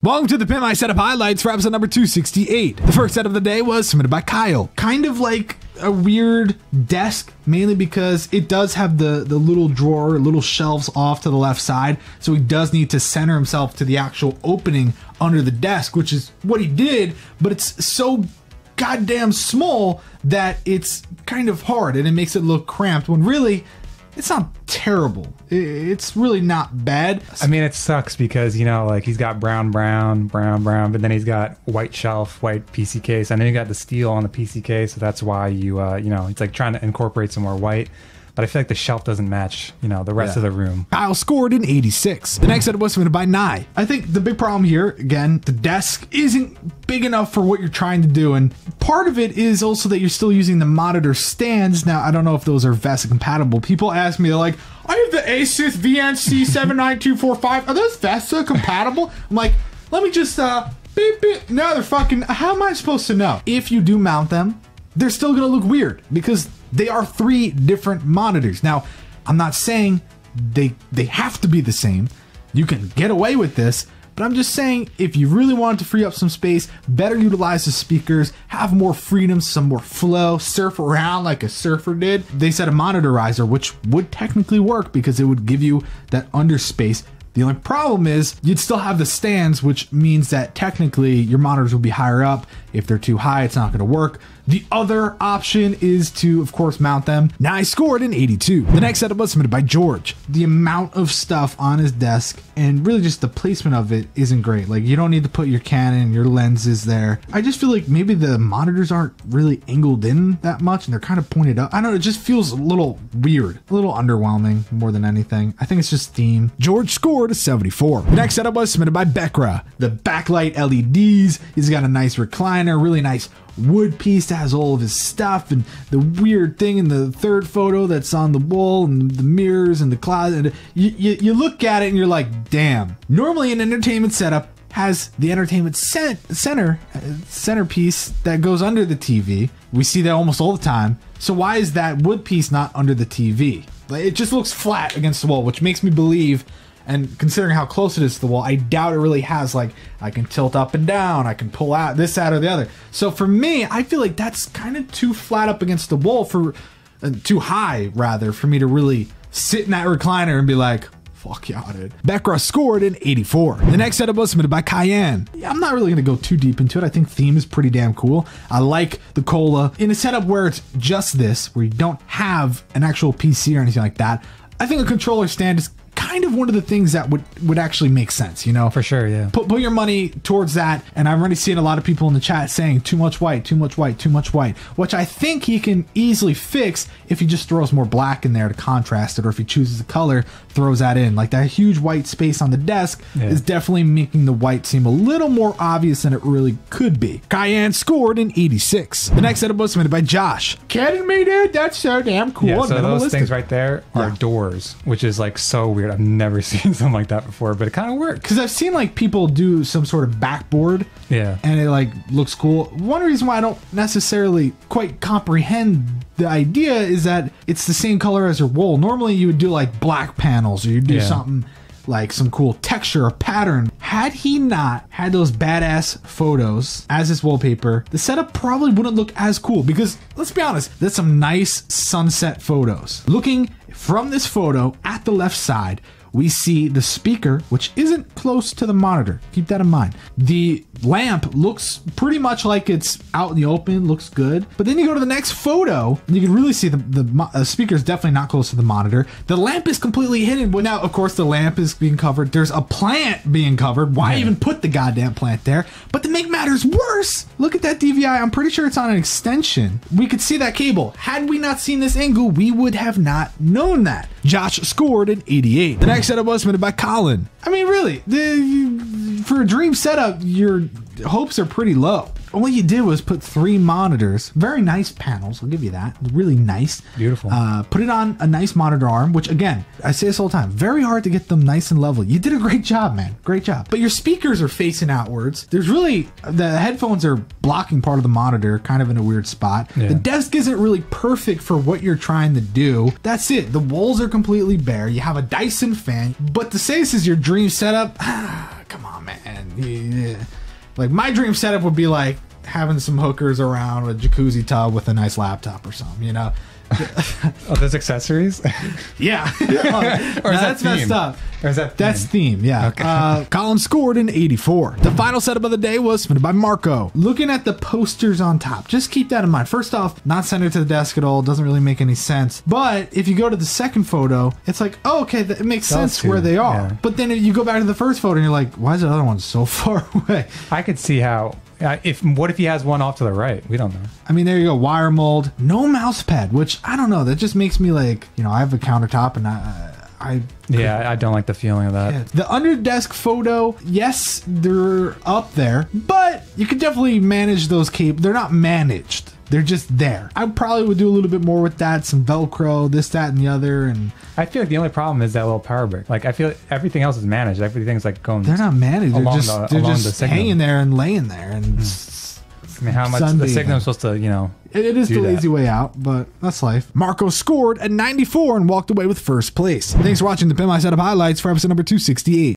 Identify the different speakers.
Speaker 1: Welcome to the Pimp My Setup highlights for episode number 268. The first set of the day was submitted by Kyle. Kind of like a weird desk, mainly because it does have the little drawer, little shelves off to the left side, so he does need to center himself to the actual opening under the desk, which is what he did, but it's so goddamn small that it's kind of hard and it makes it look cramped when really it's not terrible. It's really not bad.
Speaker 2: I mean, it sucks because, you know, like he's got brown, but then he's got white shelf, white PC case, and then you got the steel on the PC case. So that's why you know, it's like trying to incorporate some more white. But I feel like the shelf doesn't match, you know, the rest of the room.
Speaker 1: Kyle scored an 86. The next set was submitted by Nye. I think the big problem here, again, the desk isn't big enough for what you're trying to do. And part of it is also that you're still using the monitor stands. Now, I don't know if those are VESA compatible. People ask me, they're like, I have the Asus VNC 79245. Are those VESA compatible? I'm like, let me just, beep, beep. No, they're fucking, how am I supposed to know? If you do mount them, they're still gonna look weird because they are 3 different monitors. Now, I'm not saying they have to be the same. You can get away with this, but I'm just saying if you really wanted to free up some space, better utilize the speakers, have more freedom, some more flow, surf around like a surfer did. They said a monitorizer, which would technically work because it would give you that underspace. The only problem is you'd still have the stands, which means that technically your monitors will be higher up. If they're too high, it's not going to work. The other option is to, of course, mount them. Now I scored an 82. The next setup was submitted by George. The amount of stuff on his desk and really just the placement of it isn't great. Like, you don't need to put your Canon, your lenses there. I just feel like maybe the monitors aren't really angled in that much and they're kind of pointed up. I don't know, it just feels a little weird, a little underwhelming more than anything. I think it's just theme. George scored a 74. The next setup was submitted by Becker. The backlight LEDs. He's got a nice recliner, really nice wood piece that has all of his stuff, and the weird thing in the third photo that's on the wall and the mirrors and the closet. And you look at it and you're like, damn. Normally an entertainment setup has the entertainment centerpiece that goes under the TV. We see that almost all the time. So why is that wood piece not under the TV? It just looks flat against the wall, which makes me believe, and considering how close it is to the wall, I doubt it really has, like, I can tilt up and down, I can pull out this out or the other. So for me, I feel like that's kind of too flat up against the wall for, too high rather, for me to really sit in that recliner and be like, fuck yeah, dude. Becker scored an 84. The next setup was submitted by Cayenne. Yeah, I'm not really gonna go too deep into it. I think theme is pretty damn cool. I like the cola. In a setup where it's just this, where you don't have an actual PC or anything like that, I think a controller stand is kind of one of the things that would actually make sense, you know?
Speaker 2: For sure, yeah.
Speaker 1: Put your money towards that, and I've already seen a lot of people in the chat saying too much white, too much white, too much white, which I think he can easily fix if he just throws more black in there to contrast it, or if he chooses a color, throws that in. Like, that huge white space on the desk is definitely making the white seem a little more obvious than it really could be. Cayenne scored an 86. The next setup was submitted by Josh. Kidding me, dude? That's so damn cool.
Speaker 2: Yeah, so those things right there are doors, which is like so weird. I've never seen something like that before, but it kind of works.
Speaker 1: Because I've seen like people do some sort of backboard, and it like looks cool. One reason why I don't necessarily quite comprehend the idea is that it's the same color as your wall. Normally you would do like black panels, or you do something like some cool texture or pattern. Had he not had those badass photos as his wallpaper, the setup probably wouldn't look as cool, because let's be honest, there's some nice sunset photos. Looking from this photo at the left side, we see the speaker, which isn't close to the monitor. Keep that in mind. The lamp looks pretty much like it's out in the open, looks good. But then you go to the next photo, and you can really see the speaker is definitely not close to the monitor. The lamp is completely hidden. Well, now, of course, the lamp is being covered. There's a plant being covered. Why even put the goddamn plant there? But to make matters worse, look at that DVI. I'm pretty sure it's on an extension. We could see that cable. Had we not seen this angle, we would have not known that. Josh scored an 88. The next setup was submitted by Colin. I mean, really, for a dream setup, your hopes are pretty low. All you did was put 3 monitors, very nice panels, I'll give you that, really nice.
Speaker 2: Beautiful.
Speaker 1: Put it on a nice monitor arm, which again, I say this all the time, very hard to get them nice and level. You did a great job, man, great job. But your speakers are facing outwards. There's really, the headphones are blocking part of the monitor, kind of in a weird spot. Yeah. The desk isn't really perfect for what you're trying to do. That's it, the walls are completely bare. You have a Dyson fan, but to say this is your dream setup, come on, man. Yeah. Like my dream setup would be like having some hookers around with a jacuzzi tub with a nice laptop or something, you know.
Speaker 2: Oh, there's accessories.
Speaker 1: Yeah.
Speaker 2: Or is
Speaker 1: that's
Speaker 2: that
Speaker 1: messed up.
Speaker 2: Or is that
Speaker 1: That's theme, yeah.
Speaker 2: Okay.
Speaker 1: Colin scored an 84. The final setup of the day was submitted by Marko. Looking at the posters on top, just keep that in mind. First off, not centered to the desk at all. Doesn't really make any sense. But if you go to the second photo, it's like, oh, okay, it makes sense where they are.
Speaker 2: Yeah.
Speaker 1: But then if you go back to the first photo and you're like, why is the other one so far away?
Speaker 2: I could see how. What if he has one off to the right? We don't know.
Speaker 1: I mean, there you go. Wire mold, no mouse pad, which I don't know. That just makes me like, you know, I have a countertop and I
Speaker 2: don't like the feeling of that.
Speaker 1: Yeah. The under desk photo, yes, they're up there, but you could definitely manage those cables. They're not managed. They're just there. I probably would do a little bit more with that, some Velcro, this, that, and the other. And
Speaker 2: I feel like the only problem is that little power brick. Like I feel like everything else is managed. Everything's like going.
Speaker 1: They're not managed. They're
Speaker 2: along
Speaker 1: just hanging there and laying there. And
Speaker 2: I mean, how much the signal's supposed to, you know.
Speaker 1: It is the lazy way out, but that's life. Marko scored at 94 and walked away with first place. Thanks for watching the Pimp My Setup highlights for episode number 268.